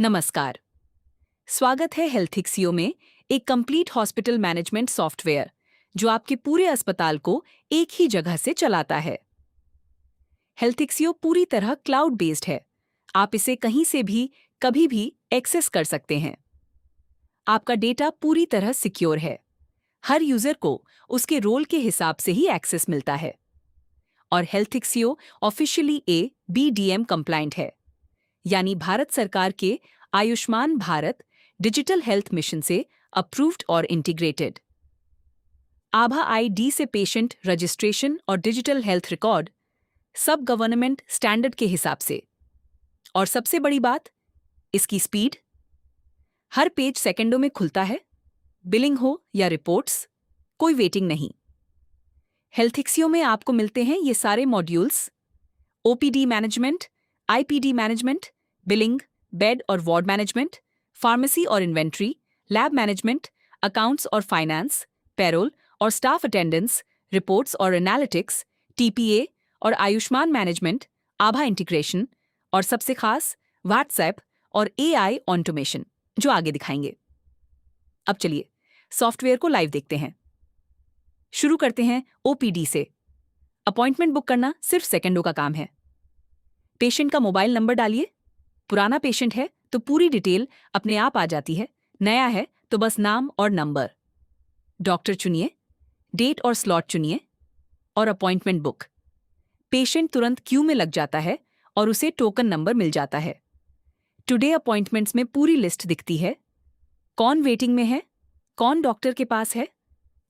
नमस्कार। स्वागत है हेल्थिक्सियो में, एक कंप्लीट हॉस्पिटल मैनेजमेंट सॉफ्टवेयर जो आपके पूरे अस्पताल को एक ही जगह से चलाता है। हेल्थिक्सियो पूरी तरह क्लाउड बेस्ड है। आप इसे कहीं से भी कभी भी एक्सेस कर सकते हैं। आपका डेटा पूरी तरह सिक्योर है। हर यूजर को उसके रोल के हिसाब से ही एक्सेस मिलता है। और हेल्थिक्सियो ऑफिशियली ABDM कंप्लाइंट है, यानी भारत सरकार के Ayushman Bharat digital health mission से अप्रूव्ड और इंटीग्रेटेड। आभा ID से पेशेंट रजिस्ट्रेशन और डिजिटल हेल्थ रिकॉर्ड सब गवर्नमेंट स्टैंडर्ड के हिसाब से। और सबसे बड़ी बात, इसकी स्पीड। हर पेज सेकंडों में खुलता है। बिलिंग हो या रिपोर्ट्स, कोई वेटिंग नहीं। हेल्थिक्सियो में आपको मिलते हैं ये सारे modules: OPD management, IPD management, billing, bed और वार्ड मैनेजमेंट, फार्मेसी और इन्वेंट्री, लैब मैनेजमेंट, अकाउंट्स और फाइनेंस, पेरोल और स्टाफ अटेंडेंस, रिपोर्ट्स और एनालिटिक्स, TPA और आयुष्मान मैनेजमेंट, आभा इंटीग्रेशन और सबसे खास व्हाट्सएप और AI ऑटोमेशन, जो आगे दिखाएंगे। अब चलिए सॉफ्टवेयर को लाइव देखते हैं। शुरू करते हैं OPD से। अपॉइंटमेंट बुक करना सिर्फ सेकंडों का काम है। पेशेंट का मोबाइल नंबर डालिए। पुराना पेशेंट है तो पूरी डिटेल अपने आप आ जाती है, नया है तो बस नाम और नंबर। डॉक्टर चुनिए, डेट और स्लॉट चुनिए और अपॉइंटमेंट बुक। पेशेंट तुरंत क्यू में लग जाता है और उसे टोकन नंबर मिल जाता है। टुडे अपॉइंटमेंट्स में पूरी लिस्ट दिखती है। कौन वेटिंग में है, कौन डॉक्टर के पास है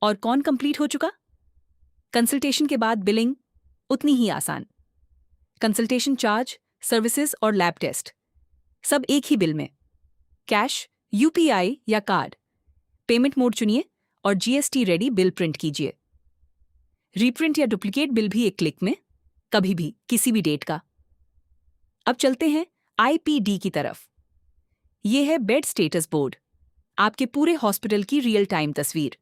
और कौन कंप्लीट हो चुका। कंसल्टेशन के बाद बिलिंग उतनी ही आसान। कंसल्टेशन चार्ज, सर्विसेज और लैब टेस्ट सब एक ही बिल में। कैश, UPI या कार्ड। पेमेंट मोड चुनिए और GST रेडी बिल प्रिंट कीजिए। रीप्रिंट या डुप्लीकेट बिल भी एक क्लिक में, कभी भी किसी भी डेट का। अब चलते हैं IPD की तरफ। ये है बेड स्टेटस बोर्ड, आपके पूरे हॉस्पिटल की रियल टाइम तस्वीर।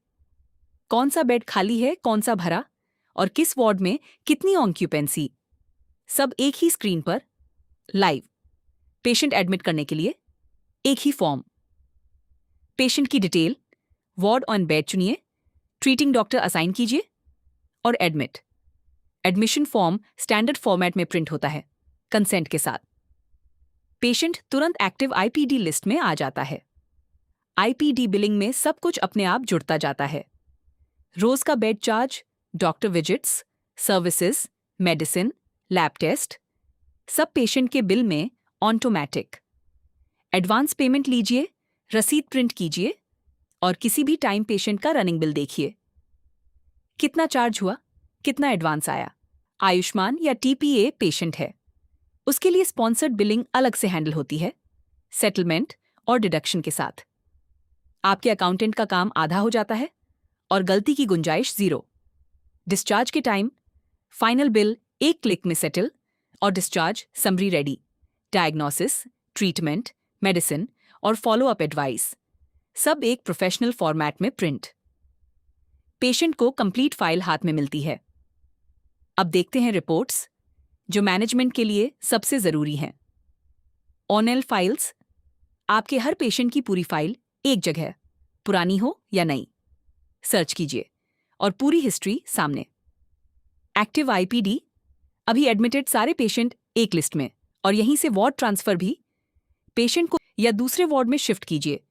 कौन सा बेड खाली है, कौन सा भरा और किस वार्ड में कितनी ऑक्यूपेंसी, सब एक ही स्क्रीन पर लाइव। पेशेंट एडमिट करने के लिए एक ही फॉर्म। पेशेंट की डिटेल, वार्ड ऑन बेड चुनिए, ट्रीटिंग डॉक्टर असाइन कीजिए और admit. Admission form standard format में प्रिंट होता है, कंसेंट के साथ। पेशेंट तुरंत एक्टिव IPD लिस्ट में आ जाता है। IPD बिलिंग में सब कुछ अपने आप जुड़ता जाता है। रोज का bed charge, doctor visits, services, medicine, lab test, सब पेशेंट के बिल में ऑटोमेटिक। एडवांस पेमेंट लीजिए, रसीद प्रिंट कीजिए और किसी भी टाइम पेशेंट का रनिंग बिल देखिए। कितना चार्ज हुआ, कितना एडवांस आया। आयुष्मान या TPA पेशेंट है, उसके लिए स्पॉन्सर्ड बिलिंग अलग से हैंडल होती है, सेटलमेंट और डिडक्शन के साथ। आपके अकाउंटेंट का काम आधा हो जाता है और गलती की गुंजाइश 0। डिस्चार्ज के टाइम फाइनल बिल एक क्लिक में सेटल और discharge summary ready. Diagnosis, treatment, medicine और फॉलो अप एडवाइस सब एक प्रोफेशनल फॉर्मेट में प्रिंट। पेशेंट को कंप्लीट फाइल हाथ में मिलती है। अब देखते हैं रिपोर्ट्स, जो मैनेजमेंट के लिए सबसे जरूरी हैं। ऑनएल फाइल्स, आपके हर पेशेंट की पूरी फाइल एक जगह, पुरानी हो या नई। सर्च कीजिए और पूरी हिस्ट्री सामने। एक्टिव IPD, अभी एडमिटेड सारे पेशेंट एक लिस्ट में और यहीं से वार्ड ट्रांसफर भी। पेशेंट को या दूसरे वार्ड में शिफ्ट कीजिए,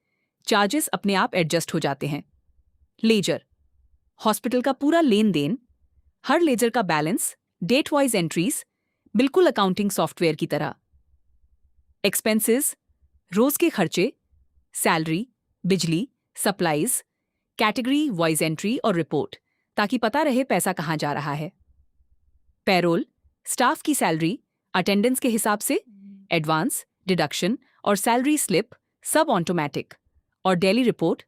चार्जेस अपने आप एडजस्ट हो जाते हैं। लेजर, हॉस्पिटल का पूरा लेन देन, हर लेजर का बैलेंस, डेट वाइज एंट्रीज, बिल्कुल अकाउंटिंग सॉफ्टवेयर की तरह। एक्सपेंसेस, रोज के खर्चे, सैलरी, बिजली, सप्लाईज, कैटेगरी वाइज एंट्री और रिपोर्ट, ताकि पता रहे पैसा कहाँ जा रहा है। पेरोल, स्टाफ की सैलरी, अटेंडेंस के हिसाब से, एडवांस, डिडक्शन और सैलरी स्लिप सब ऑटोमेटिक। और डेली रिपोर्ट,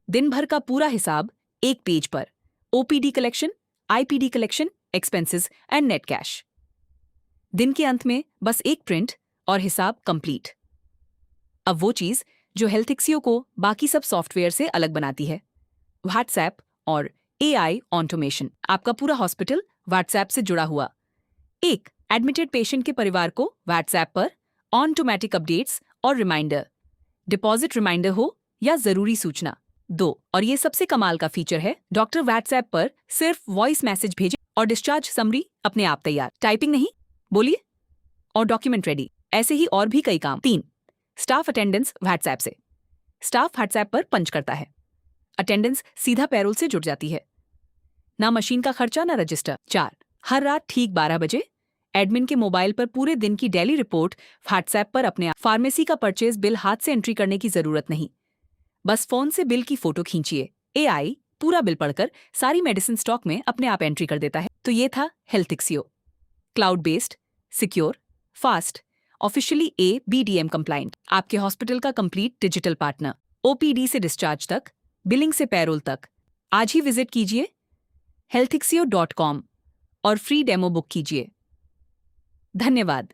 दिन भर का पूरा हिसाब एक पेज पर। OPD collection, IPD collection, expenses and net cash. दिन के अंत में बस एक प्रिंट और हिसाब कंप्लीट। अब वो चीज जो हेल्थिक्सियो को बाकी सब सॉफ्टवेयर से अलग बनाती है, व्हाट्सएप और AI ऑटोमेशन। आपका पूरा हॉस्पिटल व्हाट्सएप से जुड़ा हुआ। एक एडमिटेड पेशेंट के परिवार को व्हाट्सएप पर ऑटोमेटिक अपडेट्स और रिमाइंडर, डिपॉजिट रिमाइंडर हो या जरूरी सूचना। 2, और ये सबसे कमाल का फीचर है, डॉक्टर व्हाट्सएप पर सिर्फ वॉइस मैसेज भेजे और डिस्चार्ज समरी अपने आप तैयार। टाइपिंग नहीं, बोलिए, और डॉक्यूमेंट रेडी। ऐसे ही और भी कई काम। 3, स्टाफ अटेंडेंस व्हाट्सएप से। स्टाफ व्हाट्सएप पर पंच करता है, अटेंडेंस सीधा पैरोल से जुड़ जाती है, ना मशीन का खर्चा ना रजिस्टर। 4, हर रात ठीक 12 बजे एडमिन के मोबाइल पर पूरे दिन की डेली रिपोर्ट व्हाट्सएप पर अपने आप। फार्मेसी का परचेज बिल हाथ से एंट्री करने की जरूरत नहीं, बस फोन से बिल की फोटो खींचिए, एआई पूरा बिल पढ़कर सारी मेडिसिन स्टॉक में अपने आप एंट्री कर देता है। तो ये था हेल्थिक्सियो, cloud based, secure, fast, officially ABDM compliant, आपके हॉस्पिटल का कंप्लीट डिजिटल पार्टनर। OPD से डिस्चार्ज तक, बिलिंग से पैरोल तक। आज ही विजिट कीजिए healthixio.com और फ्री डेमो बुक कीजिए। धन्यवाद।